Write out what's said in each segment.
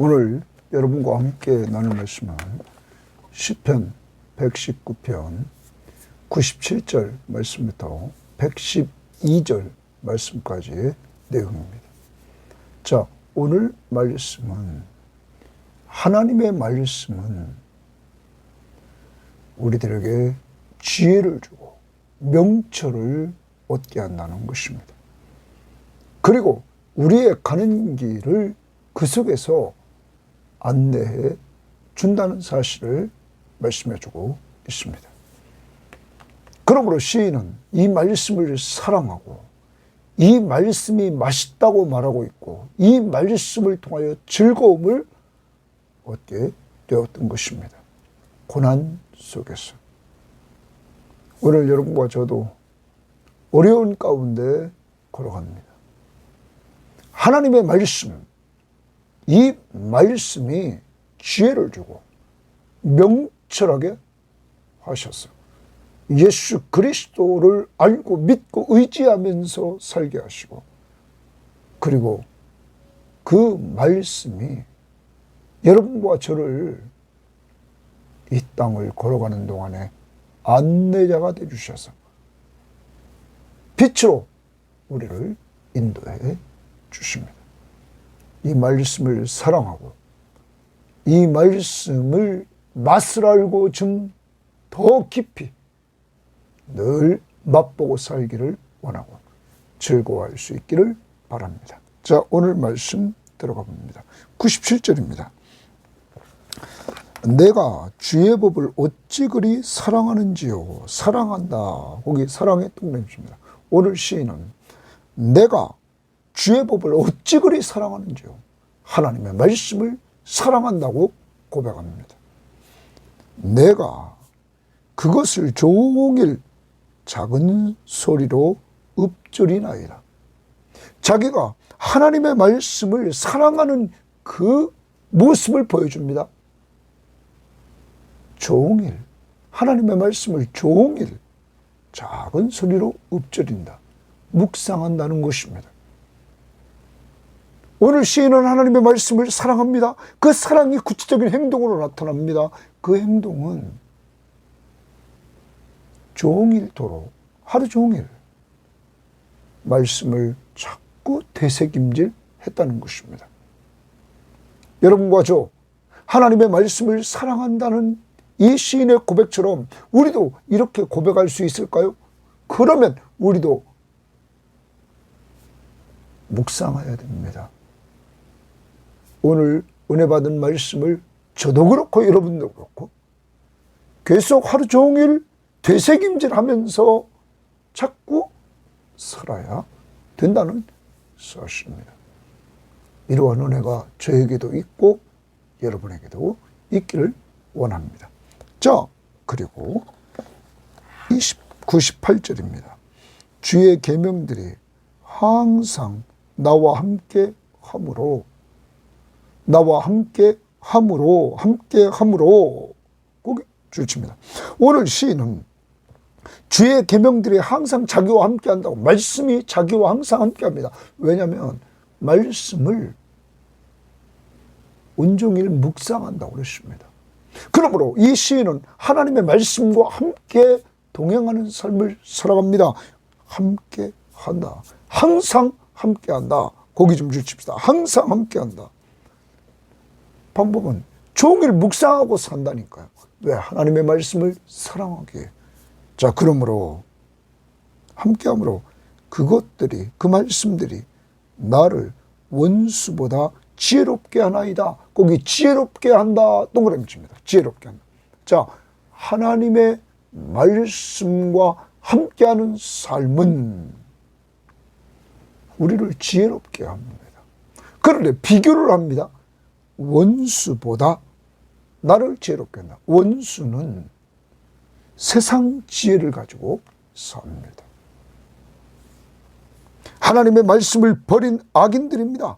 오늘 여러분과 함께 나눌 말씀은 시편 119편 97절 말씀부터 112절 말씀까지의 내용입니다. 자, 오늘 말씀은 하나님의 말씀은 우리들에게 지혜를 주고 명철을 얻게 한다는 것입니다. 그리고 우리의 가는 길을 그 속에서 안내해 준다는 사실을 말씀해 주고 있습니다. 그러므로 시인은 이 말씀을 사랑하고 이 말씀이 맛있다고 말하고 있고 이 말씀을 통하여 즐거움을 얻게 되었던 것입니다. 고난 속에서. 오늘 여러분과 저도 어려운 가운데 걸어갑니다. 하나님의 말씀, 이 말씀이 지혜를 주고 명철하게 하셨어요. 예수 그리스도를 알고 믿고 의지하면서 살게 하시고, 그리고 그 말씀이 여러분과 저를 이 땅을 걸어가는 동안에 안내자가 되주셔서 빛으로 우리를 인도해 주십니다. 이 말씀을 사랑하고 이 말씀을 맛을 알고 좀 더 깊이 늘 맛보고 살기를 원하고 즐거워할 수 있기를 바랍니다. 자, 오늘 말씀 들어가 봅니다. 97절입니다. 내가 주의 법을 어찌 그리 사랑하는지요. 사랑한다. 거기 사랑의 동nem입니다. 오늘 시인은 내가 주의 법을 어찌 그리 사랑하는지요. 하나님의 말씀을 사랑한다고 고백합니다. 내가 그것을 종일 작은 소리로 읊조리나이다. 자기가 하나님의 말씀을 사랑하는 그 모습을 보여줍니다. 종일 하나님의 말씀을 종일 작은 소리로 읊조린다. 묵상한다는 것입니다. 오늘 시인은 하나님의 말씀을 사랑합니다. 그 사랑이 구체적인 행동으로 나타납니다. 그 행동은 종일토록 하루 종일 말씀을 자꾸 되새김질 했다는 것입니다. 여러분과 저 하나님의 말씀을 사랑한다는 이 시인의 고백처럼 우리도 이렇게 고백할 수 있을까요? 그러면 우리도 묵상해야 됩니다. 오늘 은혜 받은 말씀을 저도 그렇고 여러분도 그렇고 계속 하루 종일 되새김질하면서 자꾸 살아야 된다는 사실입니다. 이러한 은혜가 저에게도 있고 여러분에게도 있기를 원합니다. 자, 그리고 98절입니다. 주의 계명들이 항상 나와 함께 함으로 거기 줄칩니다. 오늘 시인은 주의 계명들이 항상 자기와 함께 한다고, 말씀이 자기와 항상 함께 합니다. 왜냐하면 말씀을 온종일 묵상한다고 그랬습니다. 그러므로 이 시인은 하나님의 말씀과 함께 동행하는 삶을 살아갑니다. 함께 한다. 항상 함께 한다. 거기 좀 주십시다. 항상 함께 한다. 방법은 종일 묵상하고 산다니까요. 왜? 하나님의 말씀을 사랑하기에. 자, 그러므로 함께함으로 그것들이, 그 말씀들이 나를 원수보다 지혜롭게 하나이다. 거기 지혜롭게 한다. 동그라미 칩니다. 지혜롭게 한다. 자, 하나님의 말씀과 함께하는 삶은 우리를 지혜롭게 합니다. 그런데 비교를 합니다. 원수보다 나를 지혜롭게 한다. 원수는 세상 지혜를 가지고 삽니다. 하나님의 말씀을 버린 악인들입니다.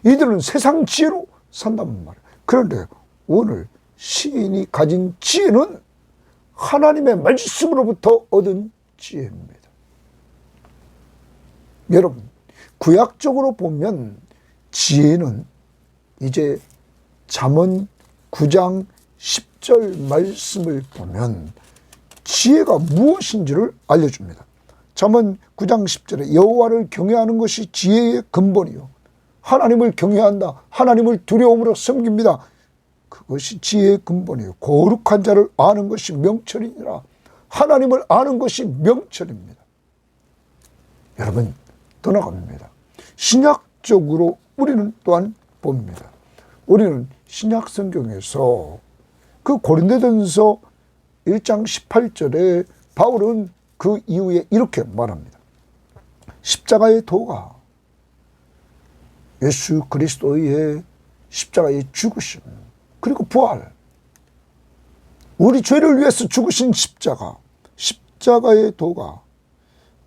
이들은 세상 지혜로 산단 말이에요. 그런데 오늘 시인이 가진 지혜는 하나님의 말씀으로부터 얻은 지혜입니다. 여러분, 구약적으로 보면 지혜는 이제 잠언 9장 10절 말씀을 보면 지혜가 무엇인지를 알려줍니다. 잠언 9장 10절에 여호와를 경외하는 것이 지혜의 근본이요 하나님을 경외한다. 하나님을 두려움으로 섬깁니다. 그것이 지혜의 근본이요 거룩한 자를 아는 것이 명철이니라. 하나님을 아는 것이 명철입니다. 여러분 더 나갑니다. 신약적으로 우리는 또한 봅니다. 우리는 신약 성경에서 그 고린도전서 1장 18절에 바울은 그 이후에 이렇게 말합니다. 십자가의 도가 예수 그리스도의 십자가의 죽으심 그리고 부활 우리 죄를 위해서 죽으신 십자가의 도가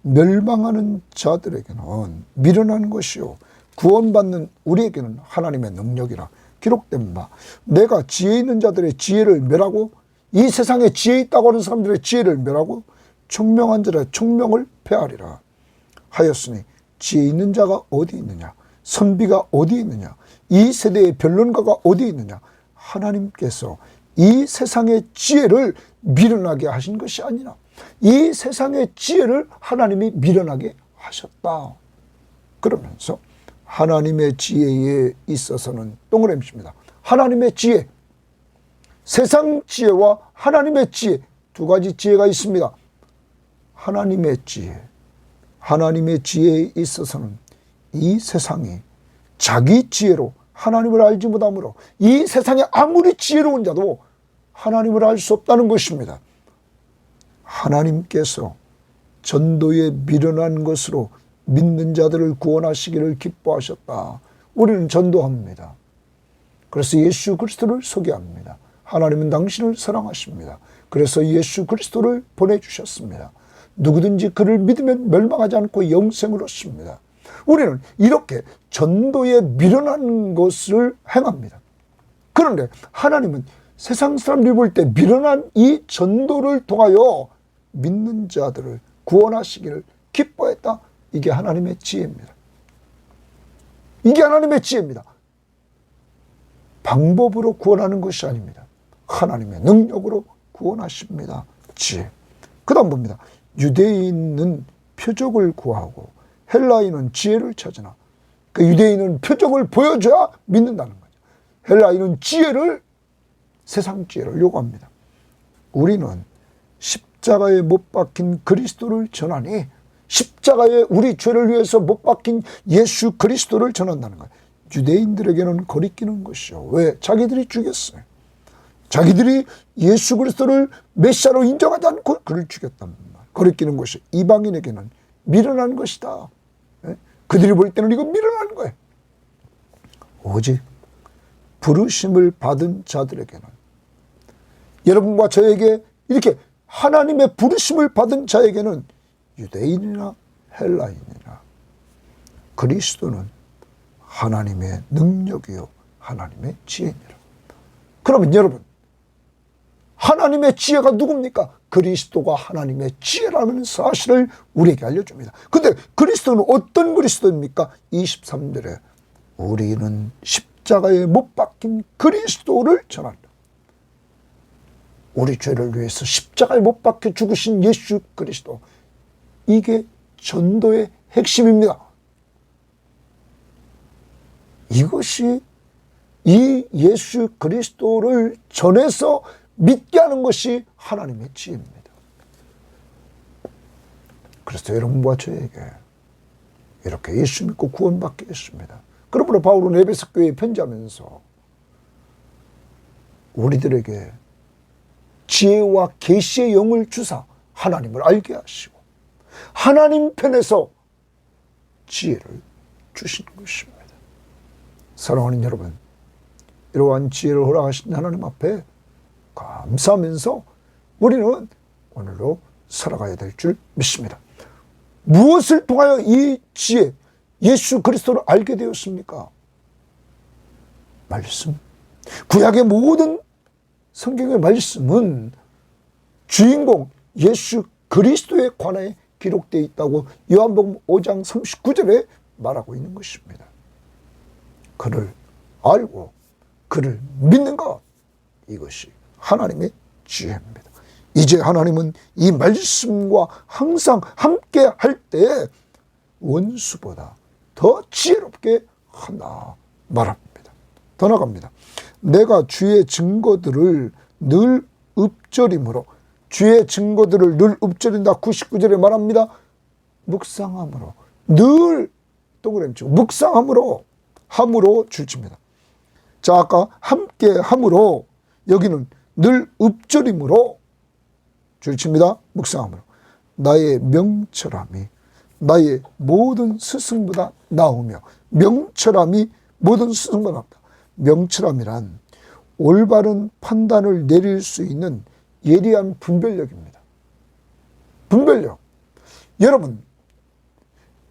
멸망하는 자들에게는 미련한 것이요 구원받는 우리에게는 하나님의 능력이라 기록된 바 내가 지혜 있는 자들의 지혜를 멸하고 이 세상에 지혜 있다고 하는 사람들의 지혜를 멸하고 총명한 자들의 총명을 폐하리라 하였으니 지혜 있는 자가 어디 있느냐 선비가 어디 있느냐 이 세대의 변론가가 어디 있느냐 하나님께서 이 세상의 지혜를 미련하게 하신 것이 아니라 이 세상의 지혜를 하나님이 미련하게 하셨다. 그러면서 하나님의 지혜에 있어서는 동그라미입니다. 하나님의 지혜, 세상 지혜와 하나님의 지혜 두 가지 지혜가 있습니다. 하나님의 지혜에 있어서는 이 세상이 자기 지혜로 하나님을 알지 못하므로 이 세상에 아무리 지혜로운 자도 하나님을 알 수 없다는 것입니다. 하나님께서 전도에 미련한 것으로 믿는 자들을 구원하시기를 기뻐하셨다. 우리는 전도합니다. 그래서 예수 그리스도를 소개합니다. 하나님은 당신을 사랑하십니다. 그래서 예수 그리스도를 보내주셨습니다. 누구든지 그를 믿으면 멸망하지 않고 영생을 얻습니다. 우리는 이렇게 전도에 미련한 것을 행합니다. 그런데 하나님은 세상 사람들이 볼 때 미련한 이 전도를 통하여 믿는 자들을 구원하시기를 기뻐했다. 이게 하나님의 지혜입니다. 이게 하나님의 지혜입니다. 방법으로 구원하는 것이 아닙니다. 하나님의 능력으로 구원하십니다. 지혜. 그 다음 봅니다. 유대인은 표적을 구하고 헬라인은 지혜를 찾으나 그 유대인은 표적을 보여줘야 믿는다는 거죠. 헬라인은 세상 지혜를 요구합니다. 우리는 십자가에 못 박힌 그리스도를 전하니 십자가에 우리 죄를 위해서 못 박힌 예수 그리스도를 전한다는 거예요. 유대인들에게는 거리끼는 것이요. 왜? 자기들이 죽였어요. 자기들이 예수 그리스도를 메시아로 인정하지 않고 그를 죽였단 말이에요. 거리끼는 것이 이방인에게는 미련한 것이다. 그들이 볼 때는 이거 미련한 거예요. 오직 부르심을 받은 자들에게는 여러분과 저에게 이렇게 하나님의 부르심을 받은 자에게는 유대인이나 헬라인이나 그리스도는 하나님의 능력이요 하나님의 지혜니라. 그러면 여러분 하나님의 지혜가 누굽니까? 그리스도가 하나님의 지혜라는 사실을 우리에게 알려줍니다. 근데 그리스도는 어떤 그리스도입니까? 23절에 우리는 십자가에 못 박힌 그리스도를 전한다. 우리 죄를 위해서 십자가에 못 박혀 죽으신 예수 그리스도. 이게 전도의 핵심입니다. 이것이 이 예수 그리스도를 전해서 믿게 하는 것이 하나님의 지혜입니다. 그래서 여러분과 저에게 이렇게 예수 믿고 구원받게 했습니다. 그러므로 바울은 에베소 교회에 편지하면서 우리들에게 지혜와 계시의 영을 주사 하나님을 알게 하시고 하나님 편에서 지혜를 주신 것입니다. 사랑하는 여러분, 이러한 지혜를 허락하신 하나님 앞에 감사하면서 우리는 오늘도 살아가야 될 줄 믿습니다. 무엇을 통하여 이 지혜, 예수 그리스도를 알게 되었습니까? 말씀. 구약의 모든 성경의 말씀은 주인공 예수 그리스도에 관하여 기록되어 있다고 요한복음 5장 39절에 말하고 있는 것입니다. 그를 알고 그를 믿는 것, 이것이 하나님의 지혜입니다. 이제 하나님은 이 말씀과 항상 함께 할 때 원수보다 더 지혜롭게 한다 말합니다. 더 나갑니다. 내가 주의 증거들을 늘 읊조림으로, 주의 증거들을 늘 읊조린다. 99절에 말합니다. 묵상함으로, 늘 동그라미 치고 묵상함으로, 함으로 줄칩니다. 자, 아까 함께 함으로, 여기는 늘 읊조림으로 줄칩니다. 묵상함으로. 나의 명철함이 나의 모든 스승보다 나으며, 명철함이 모든 스승보다 낫다. 명철함이란 올바른 판단을 내릴 수 있는 예리한 분별력입니다. 분별력. 여러분,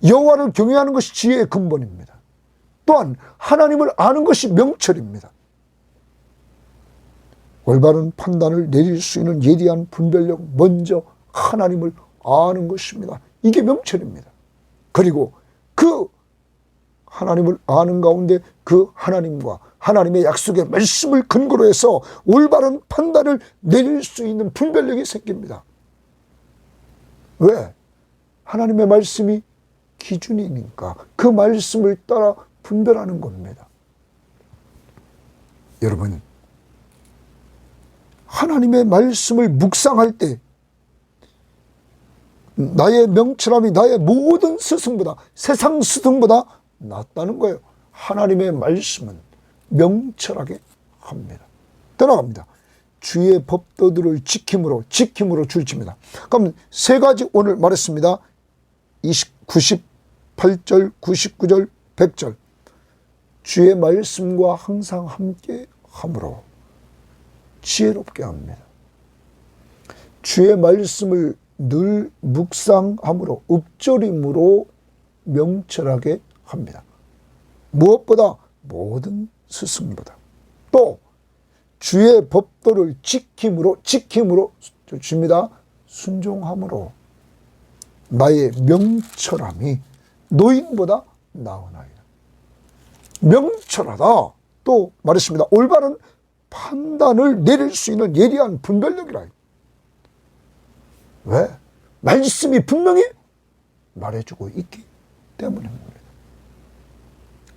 여호와를 경외하는 것이 지혜의 근본입니다. 또한 하나님을 아는 것이 명철입니다. 올바른 판단을 내릴 수 있는 예리한 분별력, 먼저 하나님을 아는 것입니다. 이게 명철입니다. 그리고 그 하나님을 아는 가운데 그 하나님과 하나님의 약속의 말씀을 근거로 해서 올바른 판단을 내릴 수 있는 분별력이 생깁니다. 왜? 하나님의 말씀이 기준이니까 그 말씀을 따라 분별하는 겁니다. 여러분, 하나님의 말씀을 묵상할 때 나의 명철함이 나의 모든 스승보다, 세상 스승보다 낫다는 거예요. 하나님의 말씀은 명철하게 합니다. 떠나갑니다. 주의 법도들을 지킴으로 줄칩니다. 그럼 세 가지 오늘 말했습니다. 98절, 99절, 100절. 주의 말씀과 항상 함께 함으로 지혜롭게 합니다. 주의 말씀을 늘 묵상함으로, 읊조림으로 명철하게 합니다. 무엇보다 모든 스승보다. 또 주의 법도를 지킴으로 줍니다. 순종함으로 나의 명철함이 노인보다 나으나이다. 명철하다. 또 말했습니다. 올바른 판단을 내릴 수 있는 예리한 분별력이라. 왜? 말씀이 분명히 말해주고 있기 때문입니다.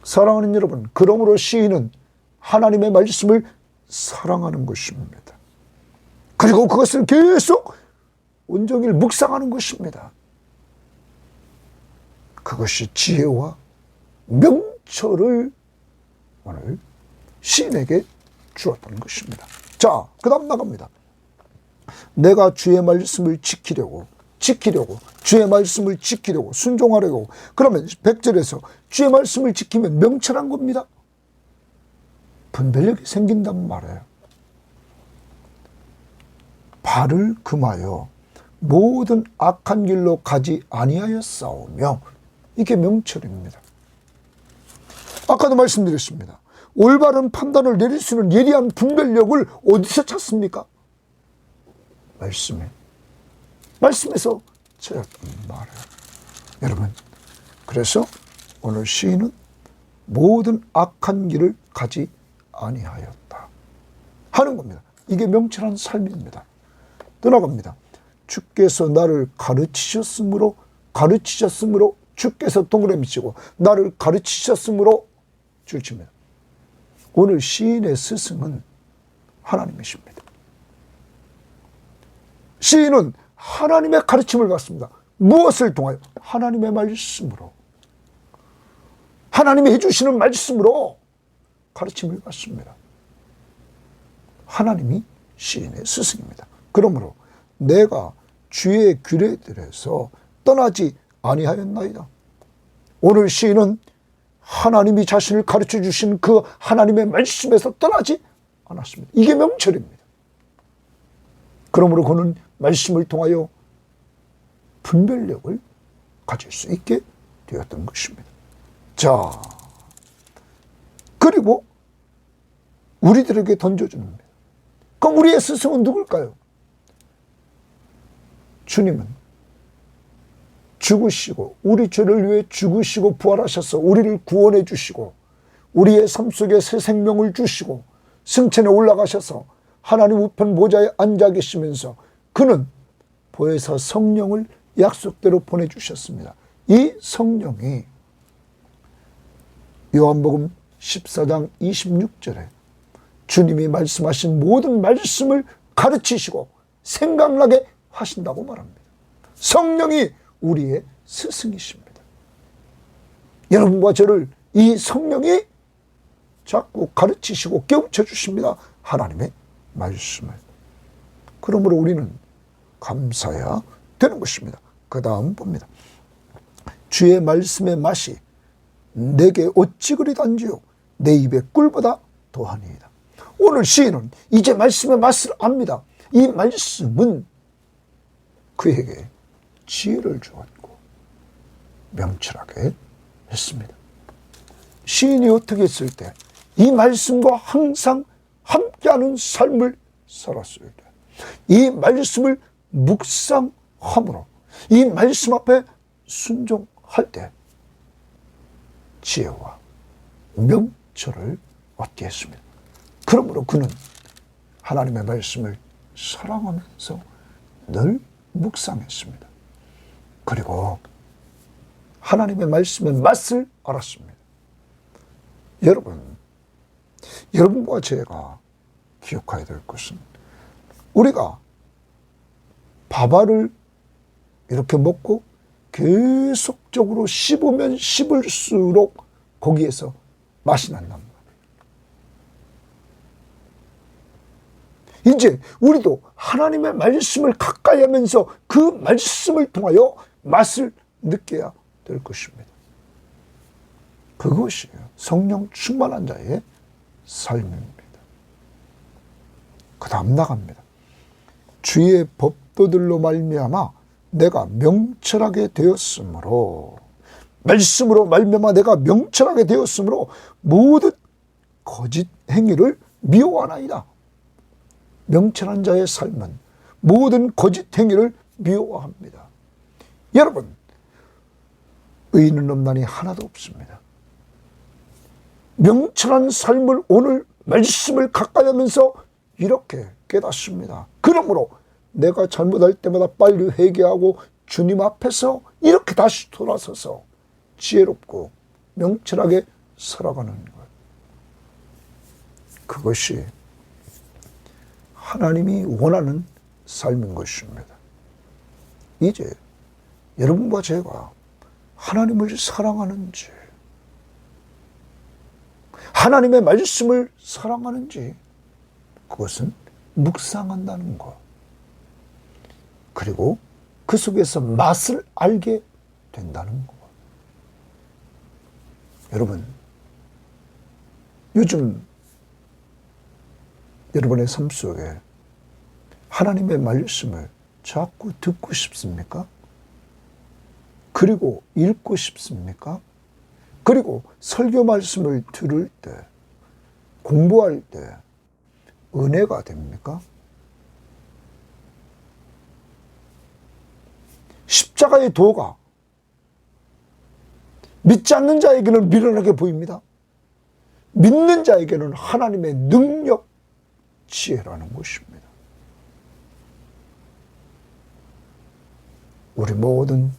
사랑하는 여러분, 그러므로 시인은 하나님의 말씀을 사랑하는 것입니다. 그리고 그것을 계속 온종일 묵상하는 것입니다. 그것이 지혜와 명철을 오늘 시인에게 주었던 것입니다. 자, 그 다음 나갑니다. 내가 주의 말씀을 지키려고 주의 말씀을 지키려고 순종하려고. 그러면 100절에서 주의 말씀을 지키면 명철한 겁니다. 분별력이 생긴단 말이에요. 발을 금하여 모든 악한 길로 가지 아니하여 싸우며, 이게 명철입니다. 아까도 말씀드렸습니다. 올바른 판단을 내릴 수 있는 예리한 분별력을 어디서 찾습니까? 말씀에서 찾았단 말이에요. 여러분, 그래서 오늘 시인은 모든 악한 길을 가지 아니하였다 하는 겁니다. 이게 명철한 삶입니다. 떠나갑니다. 주께서 나를 가르치셨으므로 주께서 동그라미 치고 나를 가르치셨으므로 줄칩니다. 오늘 시인의 스승은 하나님이십니다. 시인은 하나님의 가르침을 받습니다. 무엇을 통하여? 하나님의 말씀으로. 하나님이 해주시는 말씀으로 가르침을 받습니다. 하나님이 시인의 스승입니다. 그러므로 내가 주의 규례들에서 떠나지 아니하였나이다. 오늘 시인은 하나님이 자신을 가르쳐 주신 그 하나님의 말씀에서 떠나지 않았습니다. 이게 명철입니다. 그러므로 그는 말씀을 통하여 분별력을 가질 수 있게 되었던 것입니다. 자, 그리고 우리들에게 던져주는 겁니다. 그럼 우리의 스승은 누굴까요? 주님은 죽으시고 우리 죄를 위해 죽으시고 부활하셔서 우리를 구원해 주시고 우리의 삶 속에 새 생명을 주시고 승천에 올라가셔서 하나님 우편 보좌에 앉아 계시면서 그는 보혜사 성령을 약속대로 보내주셨습니다. 이 성령이 요한복음 14장 26절에 주님이 말씀하신 모든 말씀을 가르치시고 생각나게 하신다고 말합니다. 성령이 우리의 스승이십니다. 여러분과 저를 이 성령이 자꾸 가르치시고 깨우쳐 주십니다. 하나님의 말씀을. 그러므로 우리는 감사해야 되는 것입니다. 그 다음 봅니다. 주의 말씀의 맛이 내게 어찌 그리 단지요 내 입의 꿀보다 더하니이다. 오늘 시인은 이제 말씀의 맛을 압니다. 이 말씀은 그에게 지혜를 주었고 명철하게 했습니다. 시인이 어떻게 했을 때 이 말씀과 항상 함께하는 삶을 살았을 때, 이 말씀을 묵상함으로 이 말씀 앞에 순종할 때 지혜와 명철을 얻게 했습니다. 그러므로 그는 하나님의 말씀을 사랑하면서 늘 묵상했습니다. 그리고 하나님의 말씀의 맛을 알았습니다. 여러분과 제가 기억해야 될 것은 우리가 밥알을 이렇게 먹고 계속적으로 씹으면 씹을수록 거기에서 맛이 난단 말이에요. 이제 우리도 하나님의 말씀을 가까이 하면서 그 말씀을 통하여 맛을 느껴야 될 것입니다. 그것이 성령 충만한 자의 삶입니다. 그 다음 나갑니다. 주의 법도들로 말미암아 내가 명철하게 되었으므로, 말씀으로 말미암아 내가 명철하게 되었으므로 모든 거짓 행위를 미워하나이다. 명철한 자의 삶은 모든 거짓 행위를 미워합니다. 여러분, 의인은 없나니 하나도 없습니다. 명철한 삶을 오늘 말씀을 가까이 하면서 이렇게 깨닫습니다. 그러므로 내가 잘못할 때마다 빨리 회개하고 주님 앞에서 이렇게 다시 돌아서서 지혜롭고 명철하게 살아가는 것. 그것이 하나님이 원하는 삶인 것입니다. 이제 여러분과 제가 하나님을 사랑하는지, 하나님의 말씀을 사랑하는지, 그것은 묵상한다는 것, 그리고 그 속에서 맛을 알게 된다는 것. 여러분, 요즘 여러분의 삶 속에 하나님의 말씀을 자꾸 듣고 싶습니까? 그리고 읽고 싶습니까? 그리고 설교 말씀을 들을 때, 공부할 때 은혜가 됩니까? 십자가의 도가 믿지 않는 자에게는 미련하게 보입니다. 믿는 자에게는 하나님의 능력, 지혜라는 것입니다. 우리 모든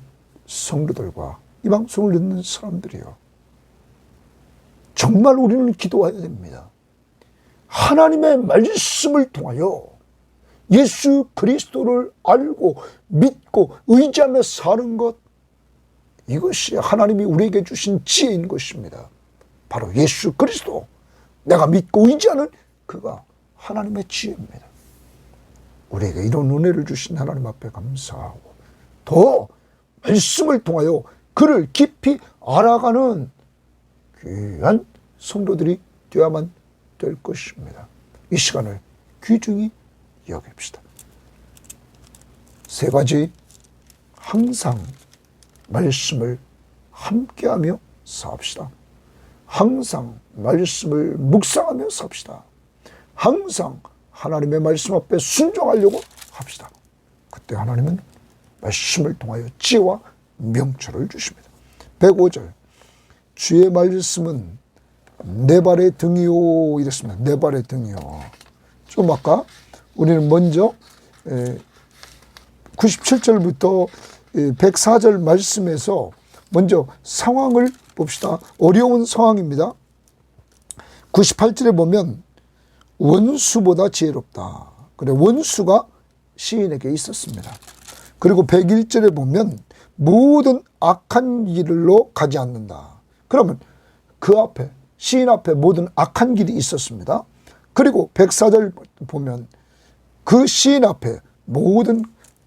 성도들과 이 방송을 듣는 사람들이요, 정말 우리는 기도해야 됩니다. 하나님의 말씀을 통하여 예수 그리스도를 알고 믿고 의지하며 사는 것, 이것이 하나님이 우리에게 주신 지혜인 것입니다. 바로 예수 그리스도, 내가 믿고 의지하는 그가 하나님의 지혜입니다. 우리에게 이런 은혜를 주신 하나님 앞에 감사하고 더 말씀을 통하여 그를 깊이 알아가는 귀한 성도들이 되어야만 될 것입니다. 이 시간을 귀중히 여깁시다. 세 가지, 항상 말씀을 함께하며 삽시다. 항상 말씀을 묵상하며 삽시다. 항상 하나님의 말씀 앞에 순종하려고 합시다. 그때 하나님은 말씀을 통하여 지혜와 명철을 주십니다. 105절, 주의 말씀은 내 발의 등이요 이랬습니다. 내 발의 등이요. 좀 아까 우리는 먼저 97절부터 104절 말씀에서 먼저 상황을 봅시다. 어려운 상황입니다. 98절에 보면 원수보다 지혜롭다. 그래, 원수가 시인에게 있었습니다. 그리고 101절에 보면 모든 악한 길로 가지 않는다. 그러면 그 앞에, 시인 앞에 모든 악한 길이 있었습니다. 그리고 104절 보면 그 시인 앞에 모든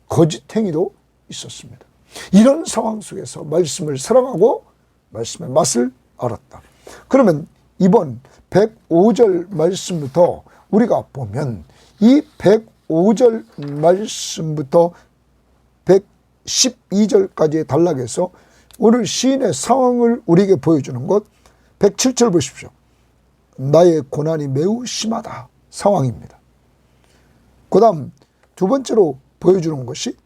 거짓행위도 있었습니다. 이런 상황 속에서 말씀을 사랑하고 말씀의 맛을 알았다. 그러면 이번 105절 말씀부터 우리가 보면 이 105절 말씀부터 112절까지의 단락에서 오늘 시인의 상황을 우리에게 보여주는 것, 107절 보십시오. 나의 고난이 매우 심하다 상황입니다. 그 다음 두 번째로 보여주는 것이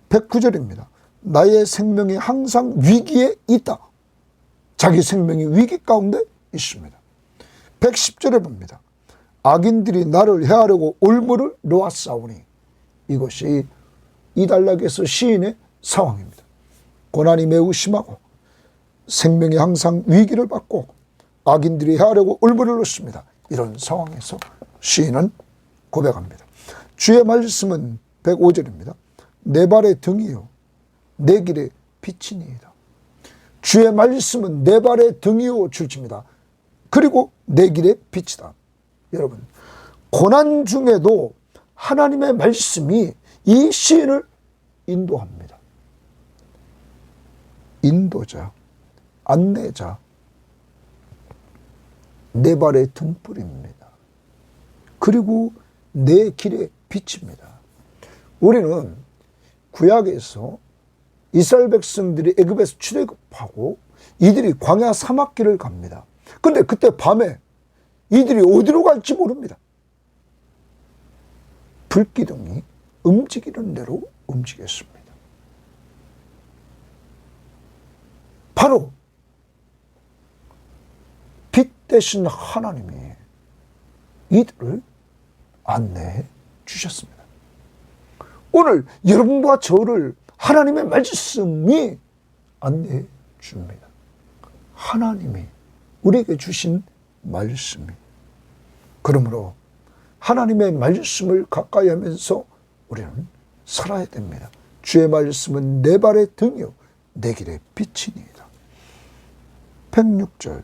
109절입니다. 나의 생명이 항상 위기에 있다. 자기 생명이 위기 가운데 있습니다. 110절에 봅니다. 악인들이 나를 해하려고 올무를 놓았사오니. 이것이 이 단락에서 시인의 상황입니다. 고난이 매우 심하고 생명이 항상 위기를 받고 악인들이 해하려고 올무를 놓습니다. 이런 상황에서 시인은 고백합니다. 주의 말씀은 105절입니다. 내 발의 등이요 내 길의 빛이니이다. 주의 말씀은 내 발의 등이요 줄집니다. 그리고 내 길의 빛이다. 여러분, 고난 중에도 하나님의 말씀이 이 시인을 인도합니다. 인도자, 안내자, 내 발의 등불입니다. 그리고 내 길의 빛입니다. 우리는 구약에서 이스라엘 백성들이 애굽에서 출애굽하고 이들이 광야 사막길을 갑니다. 그런데 그때 밤에 이들이 어디로 갈지 모릅니다. 불기둥이 움직이는 대로 움직였습니다. 바로 빛 대신 하나님이 이들을 안내해 주셨습니다. 오늘 여러분과 저를 하나님의 말씀이 안내해 줍니다. 하나님이 우리에게 주신 말씀이. 그러므로 하나님의 말씀을 가까이 하면서 우리는 살아야 됩니다. 주의 말씀은 내 발의 등이요 내 길의 빛이니이다. 106절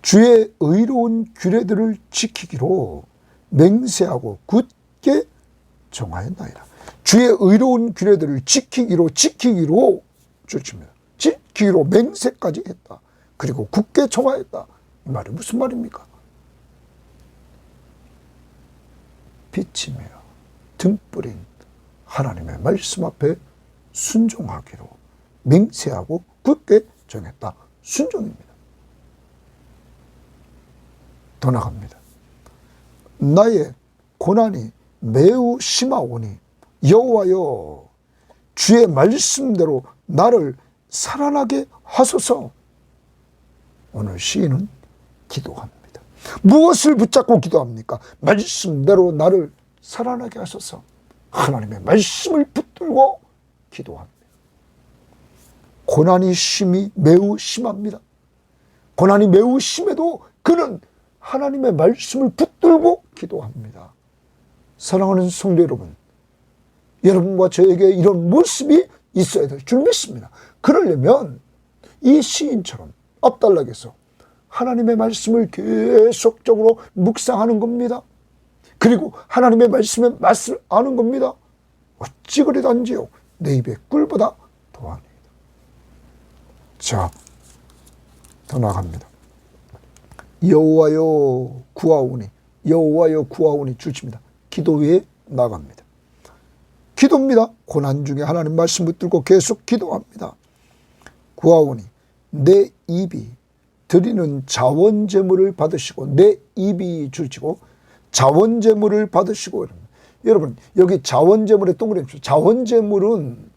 주의 의로운 규례들을 지키기로 맹세하고 굳게 정하였나이다. 주의 의로운 규례들을 지키기로 줄칩니다. 지키기로 맹세까지 했다. 그리고 굳게 정하였다. 이 말이 무슨 말입니까? 빛이며 등불인 하나님의 말씀 앞에 순종하기로 맹세하고 굳게 정했다. 순종입니다. 더 나갑니다. 나의 고난이 매우 심하오니 여호와여 주의 말씀대로 나를 살아나게 하소서. 오늘 시인은 기도합니다. 무엇을 붙잡고 기도합니까? 말씀대로 나를 살아나게 하소서. 하나님의 말씀을 붙들고 기도합니다. 고난이 매우 심합니다. 고난이 매우 심해도 그는 하나님의 말씀을 붙들고 기도합니다. 사랑하는 성도 여러분, 여러분과 저에게 이런 모습이 있어야 될 줄 믿습니다. 그러려면 이 시인처럼 앞단락에서 하나님의 말씀을 계속적으로 묵상하는 겁니다. 그리고 하나님의 말씀의 맛을 아는 겁니다. 어찌 그리 단지요 내 입의 꿀보다 더하니이다. 자, 더 나갑니다. 여호와여 구하오니 여호와여 구하오니 주십니다. 기도 위에 나갑니다. 기도입니다. 고난 중에 하나님 말씀 붙들고 계속 기도합니다. 구하오니 내 입이 드리는 자원제물을 받으시고 내 입이 줄지고 자원제물을 받으시고. 여러분 여기 자원제물에 동그라미 쳐. 자원제물은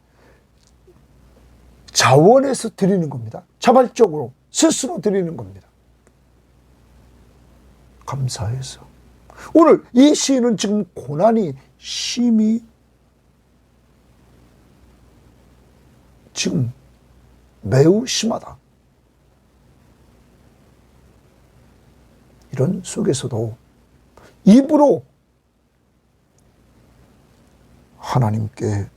자원에서 드리는 겁니다. 자발적으로 스스로 드리는 겁니다. 감사해서. 오늘 이 시인은 지금 고난이 심히 지금 매우 심하다. 이런 속에서도 입으로 하나님께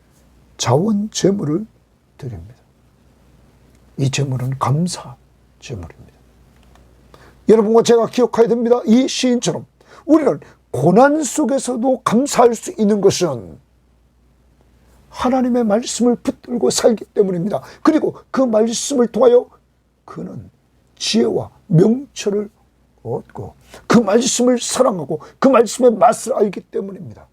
자원 제물을 드립니다. 이 제물은 감사 제물입니다. 여러분과 제가 기억해야 됩니다. 이 시인처럼 우리는 고난 속에서도 감사할 수 있는 것은 하나님의 말씀을 붙들고 살기 때문입니다. 그리고 그 말씀을 통하여 그는 지혜와 명철을 얻고 그 말씀을 사랑하고 그 말씀의 맛을 알기 때문입니다.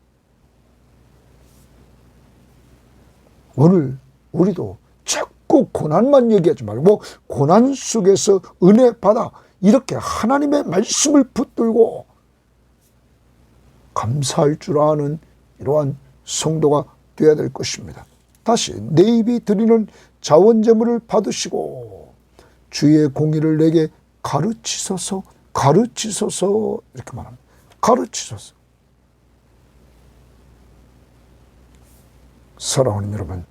오늘 우리도 자꾸 고난만 얘기하지 말고 고난 속에서 은혜 받아 이렇게 하나님의 말씀을 붙들고 감사할 줄 아는 이러한 성도가 되어야 될 것입니다. 다시 내 입이 드리는 자원제물을 받으시고 주의 공의를 내게 가르치소서 이렇게 말합니다. 가르치소서. 사랑하는 여러분,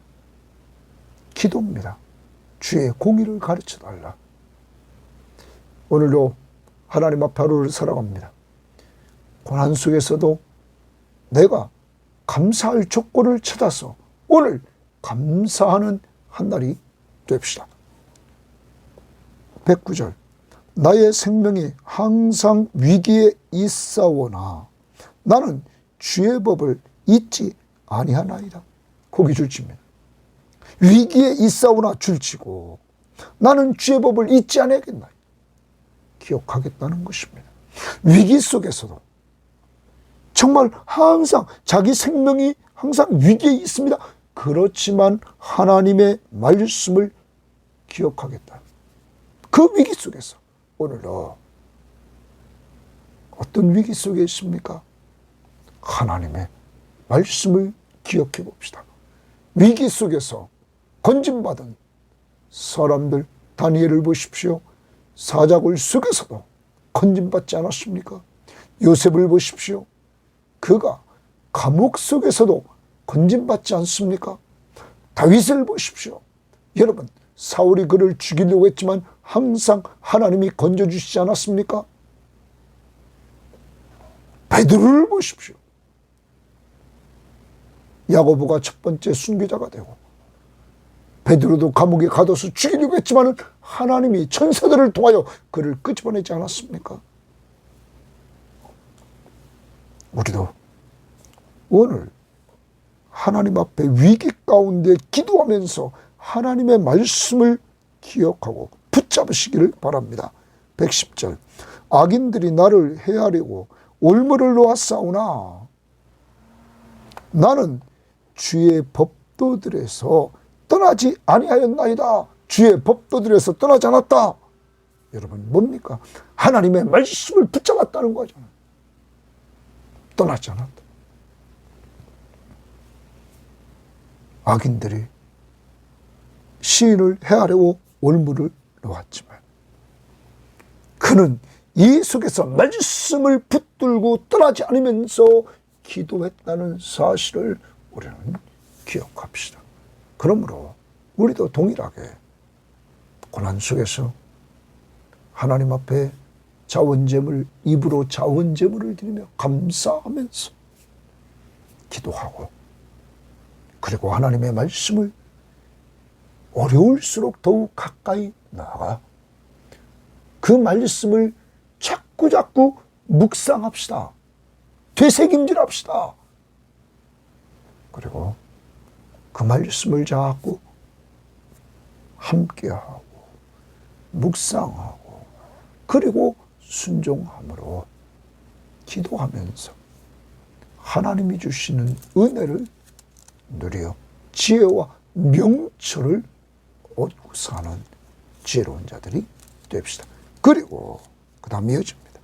기도입니다. 주의 공의를 가르쳐달라. 오늘도 하나님 앞에 하루를 살아갑니다. 고난 속에서도 내가 감사할 조건을 찾아서 오늘 감사하는 한 날이 됩시다. 109절 나의 생명이 항상 위기에 있사오나 나는 주의 법을 잊지 아니하나이다. 거기 줄칩니다. 위기에 있사오나 줄치고 나는 주의 법을 잊지 아니하겠나. 기억하겠다는 것입니다. 위기 속에서도 정말 항상 자기 생명이 항상 위기에 있습니다. 그렇지만 하나님의 말씀을 기억하겠다. 그 위기 속에서 오늘도 어떤 위기 속에 있습니까? 하나님의 말씀을 기억해 봅시다. 위기 속에서 건진받은 사람들 다니엘을 보십시오. 사자굴 속에서도 건진받지 않았습니까? 요셉을 보십시오. 그가 감옥 속에서도 건진받지 않습니까? 다윗을 보십시오. 여러분, 사울이 그를 죽이려고 했지만 항상 하나님이 건져주시지 않았습니까? 베드로를 보십시오. 야고보가 첫 번째 순교자가 되고 베드로도 감옥에 가둬서 죽이려고 했지만 하나님이 천사들을 통하여 그를 끄집어내지 않았습니까? 우리도 오늘 하나님 앞에 위기 가운데 기도하면서 하나님의 말씀을 기억하고 붙잡으시기를 바랍니다. 110절 악인들이 나를 해하려고 올무를 놓았사오나 나는 주의 법도들에서 떠나지 아니하였나이다. 주의 법도들에서 떠나지 않았다. 여러분 뭡니까? 하나님의 말씀을 붙잡았다는 거잖아요. 떠나지 않았다. 악인들이 시인을 해하려고 올무를 놓았지만 그는 이 속에서 말씀을 붙들고 떠나지 않으면서 기도했다는 사실을 우리는 기억합시다. 그러므로 우리도 동일하게 고난 속에서 하나님 앞에 자원제물, 입으로 자원제물을 드리며 감사하면서 기도하고 그리고 하나님의 말씀을 어려울수록 더욱 가까이 나아가 그 말씀을 자꾸 묵상합시다. 되새김질합시다. 그리고 그 말씀을 자꾸 함께하고 묵상하고 그리고 순종함으로 기도하면서 하나님이 주시는 은혜를 누려 지혜와 명철을 얻고 사는 지혜로운 자들이 됩시다. 그리고 그 다음 이어집니다.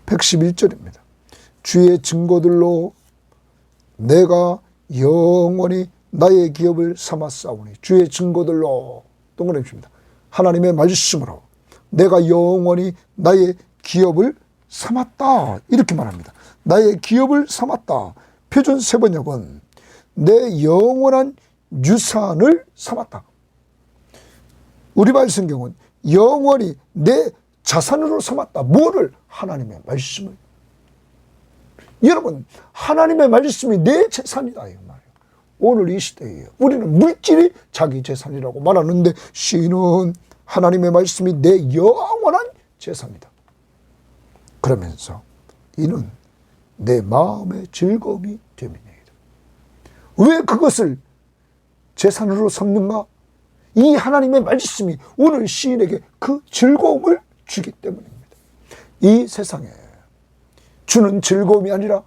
111절입니다. 주의 증거들로 내가 영원히 나의 기업을 삼았사오니 주의 증거들로 동그라미 칩니다. 하나님의 말씀으로 내가 영원히 나의 기업을 삼았다. 이렇게 말합니다. 나의 기업을 삼았다. 표준 세번역은 내 영원한 유산을 삼았다. 우리말 성경은 영원히 내 자산으로 삼았다. 뭐를? 하나님의 말씀을. 여러분, 하나님의 말씀이 내 재산이다 이 말이에요. 오늘 이 시대에 우리는 물질이 자기 재산이라고 말하는데 시인은 하나님의 말씀이 내 영원한 재산이다. 그러면서 이는 내 마음의 즐거움이 됨이니이다. 왜 그것을 재산으로 삼는가? 이 하나님의 말씀이 오늘 시인에게 그 즐거움을 주기 때문입니다. 이 세상에 주는 즐거움이 아니라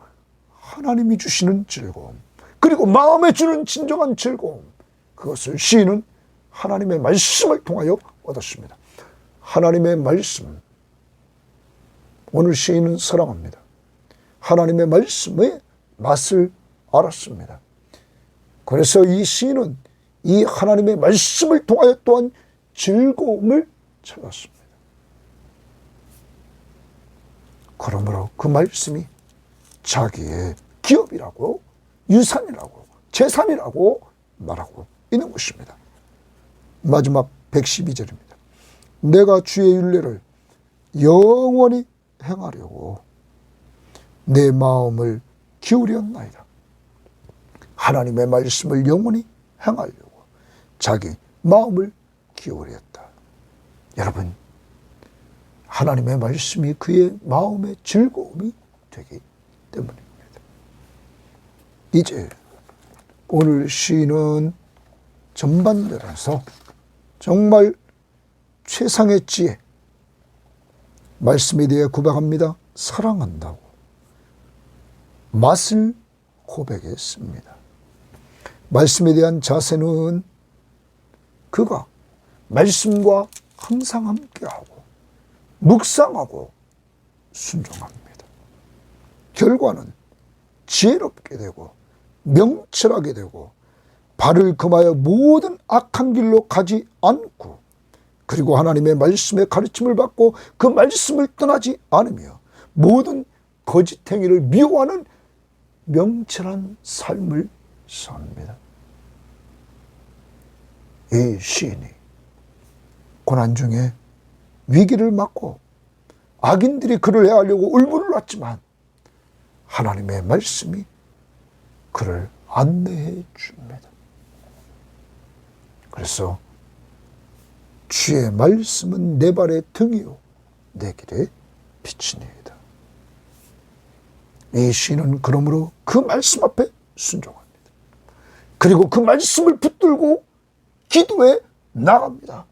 하나님이 주시는 즐거움, 그리고 마음에 주는 진정한 즐거움, 그것을 시인은 하나님의 말씀을 통하여 얻었습니다. 하나님의 말씀, 오늘 시인은 사랑합니다. 하나님의 말씀의 맛을 알았습니다. 그래서 이 시인은 이 하나님의 말씀을 통하여 또한 즐거움을 찾았습니다. 그러므로 그 말씀이 자기의 기업이라고, 유산이라고, 재산이라고 말하고 있는 것입니다. 마지막 112절입니다. 내가 주의 율례를 영원히 행하려고 내 마음을 기울였나이다. 하나님의 말씀을 영원히 행하려고 자기 마음을 기울였다. 여러분, 하나님의 말씀이 그의 마음의 즐거움이 되기 때문입니다. 이제 오늘 시인은 전반전에서 정말 최상의 지혜, 말씀에 대해 고백합니다. 사랑한다고 맛을 고백했습니다. 말씀에 대한 자세는 그가 말씀과 항상 함께하고 묵상하고 순종합니다. 결과는 지혜롭게 되고 명철하게 되고 발을 금하여 모든 악한 길로 가지 않고, 그리고 하나님의 말씀의 가르침을 받고 그 말씀을 떠나지 않으며 모든 거짓 행위를 미워하는 명철한 삶을 삽니다. 이 시인이 고난 중에 위기를 맞고 악인들이 그를 해하려고 울분을 놨지만 하나님의 말씀이 그를 안내해 줍니다. 그래서 주의 말씀은 내 발의 등이요 내 길의 빛이니이다. 이 시인은 그러므로 그 말씀 앞에 순종합니다. 그리고 그 말씀을 붙들고 기도에 나갑니다.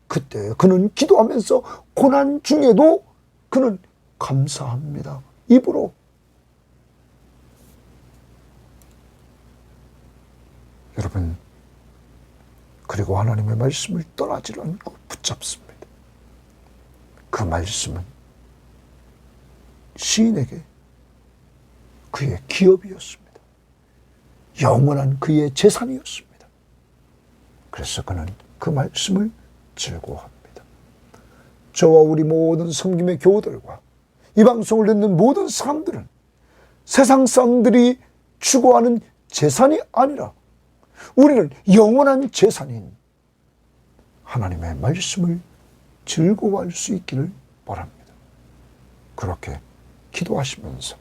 그때 그는 기도하면서 고난 중에도 그는 감사합니다. 입으로. 여러분, 그리고 하나님의 말씀을 떠나지 않고 붙잡습니다. 그 말씀은 시인에게 그의 기업이었습니다. 영원한 그의 재산이었습니다. 그래서 그는 그 말씀을 즐거워합니다. 저와 우리 모든 섬김의 교우들과 이 방송을 듣는 모든 사람들은 세상 사람들이 추구하는 재산이 아니라 우리는 영원한 재산인 하나님의 말씀을 즐거워할 수 있기를 바랍니다. 그렇게 기도하시면서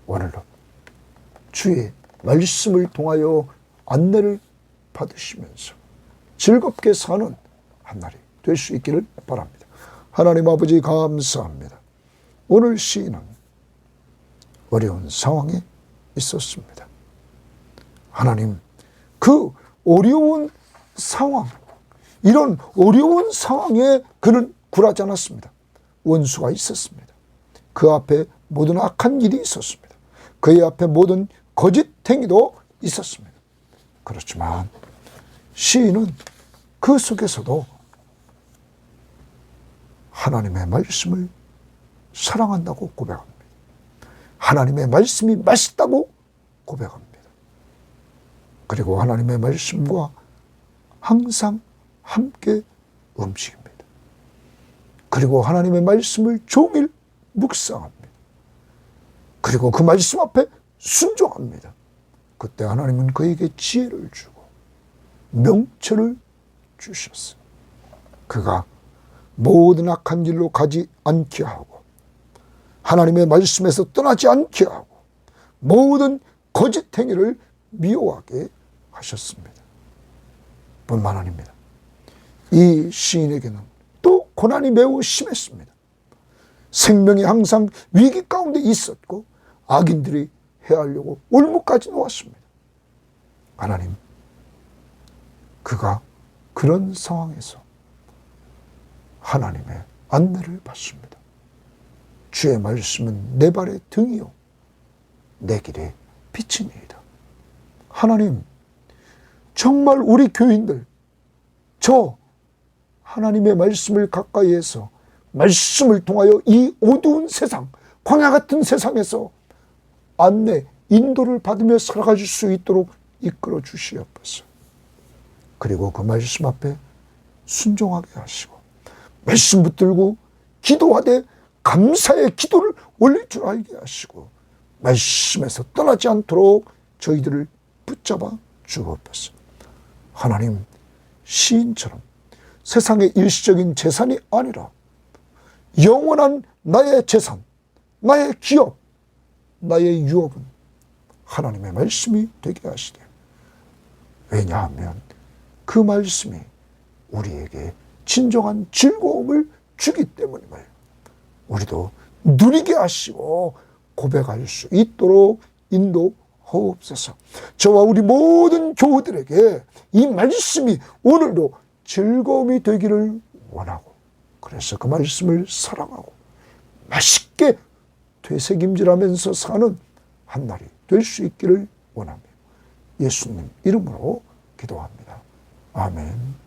오늘도 주의 말씀을 통하여 안내를 받으시면서 즐겁게 사는 한 날이 될 수 있기를 바랍니다. 하나님 아버지 감사합니다. 오늘 시인은 어려운 상황에 있었습니다. 하나님, 그 어려운 상황, 이런 어려운 상황에 그는 굴하지 않았습니다. 원수가 있었습니다. 그 앞에 모든 악한 일이 있었습니다. 그의 앞에 모든 거짓 행위도 있었습니다. 그렇지만 시인은 그 속에서도 하나님의 말씀을 사랑한다고 고백합니다. 하나님의 말씀이 맛있다고 고백합니다. 그리고 하나님의 말씀과 항상 함께 움직입니다. 그리고 하나님의 말씀을 종일 묵상합니다. 그리고 그 말씀 앞에 순종합니다. 그때 하나님은 그에게 지혜를 주고 명철을 주셨어요. 그가 모든 악한 길로 가지 않게 하고 하나님의 말씀에서 떠나지 않게 하고 모든 거짓 행위를 미워하게 하셨습니다. 뿐만 아닙니다. 이 시인에게는 또 고난이 매우 심했습니다. 생명이 항상 위기 가운데 있었고 악인들이 해하려고 올무까지 놓았습니다. 하나님, 그가 그런 상황에서 하나님의 안내를 받습니다. 주의 말씀은 내 발의 등이요 내 길의 빛이니이다. 하나님, 정말 우리 교인들 저 하나님의 말씀을 가까이해서 말씀을 통하여 이 어두운 세상, 광야 같은 세상에서 안내, 인도를 받으며 살아갈 수 있도록 이끌어 주시옵소서. 그리고 그 말씀 앞에 순종하게 하시고 말씀 붙들고 기도하되 감사의 기도를 올릴 줄 알게 하시고 말씀에서 떠나지 않도록 저희들을 붙잡아 주옵소서. 하나님, 시인처럼 세상의 일시적인 재산이 아니라 영원한 나의 재산, 나의 기업, 나의 유업은 하나님의 말씀이 되게 하시되, 왜냐하면 그 말씀이 우리에게 진정한 즐거움을 주기 때문임을 우리도 누리게 하시고 고백할 수 있도록 인도하옵소서. 저와 우리 모든 교우들에게 이 말씀이 오늘도 즐거움이 되기를 원하고, 그래서 그 말씀을 사랑하고 맛있게 되새김질하면서 사는 한 날이 될 수 있기를 원하며 예수님 이름으로 기도합니다. 아멘.